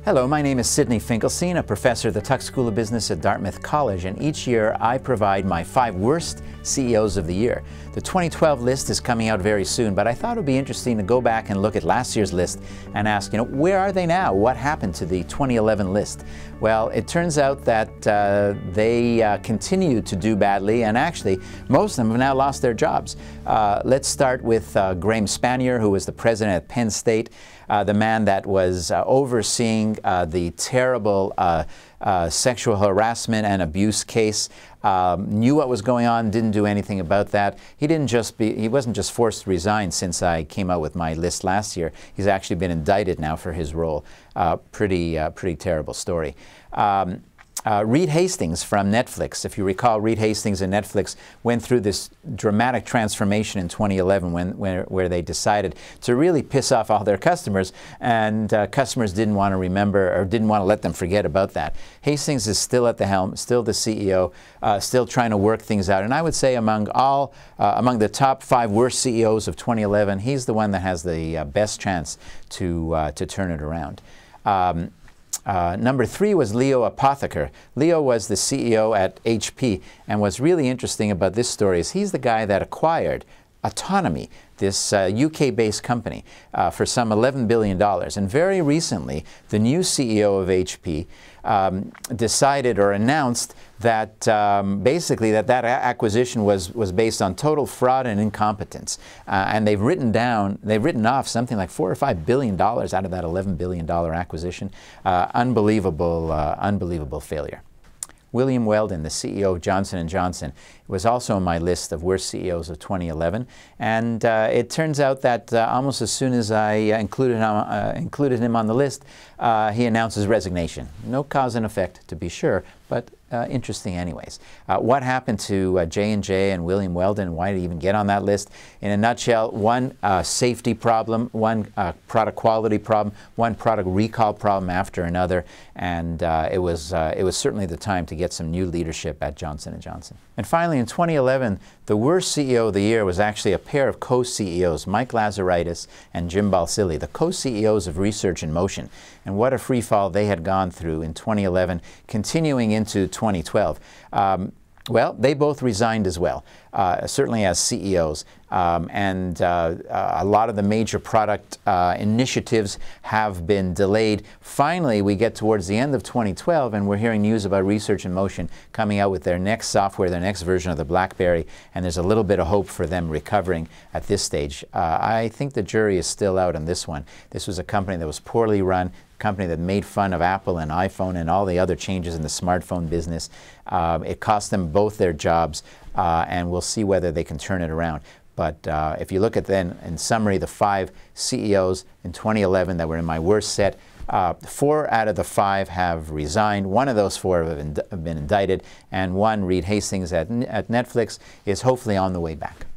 Hello, my name is Sidney Finkelstein, a professor at the Tuck School of Business at Dartmouth College, and each year I provide my 5 worst CEOs of the year. The 2012 list is coming out very soon, but I thought it would be interesting to go back and look at last year's list and ask, where are they now? What happened to the 2011 list? Well, it turns out that they continue to do badly, and actually most of them have now lost their jobs. Let's start with Graham Spanier, who was the president at Penn State, the man that was overseeing the terrible sexual harassment and abuse case, knew what was going on, didn't do anything about that. He wasn't just forced to resign since I came out with my list last year. He's actually been indicted now for his role. Pretty terrible story. Reed Hastings from Netflix. If you recall, Reed Hastings and Netflix went through this dramatic transformation in 2011 where they decided to really piss off all their customers, and customers didn't want to remember or didn't want to let them forget about that. Hastings is still at the helm, still the CEO, still trying to work things out. And I would say among the top 5 worst CEOs of 2011, he's the one that has the best chance to turn it around. Number 3 was Leo Apotheker. Leo was the CEO at HP, and what's really interesting about this story is he's the guy that acquired Autonomy, this UK-based company, for some $11 billion. And very recently, the new CEO of HP decided or announced that basically that acquisition was based on total fraud and incompetence. And they've written off something like $4 or $5 billion out of that $11 billion acquisition. Unbelievable failure. William Weldon, the CEO of Johnson & Johnson, was also on my list of worst CEOs of 2011. And it turns out that almost as soon as I included him on the list, he announced his resignation. No cause and effect, to be sure, but interesting anyways. What happened to J&J and William Weldon? Why did he even get on that list? In a nutshell, one safety problem, one product quality problem, one product recall problem after another, and it was certainly the time to get some new leadership at Johnson & Johnson. And finally, in 2011, the worst CEO of the year was actually a pair of co-CEOs, Mike Lazaridis and Jim Balsillie, the co-CEOs of Research in Motion. And what a free fall they had gone through in 2011, continuing into 2012. Well, they both resigned as well, certainly as CEOs. A lot of the major product initiatives have been delayed. Finally, we get towards the end of 2012, and we're hearing news about Research in Motion coming out with their next software, their next version of the BlackBerry, and there's a little bit of hope for them recovering at this stage. I think the jury is still out on this one. This was a company that was poorly run, company that made fun of Apple and iPhone and all the other changes in the smartphone business. It cost them both their jobs, and we'll see whether they can turn it around. But if you look at then, in summary, the 5 CEOs in 2011 that were in my worst set, 4 out of the 5 have resigned. 1 of those 4 have been indicted, and 1, Reed Hastings at Netflix, is hopefully on the way back.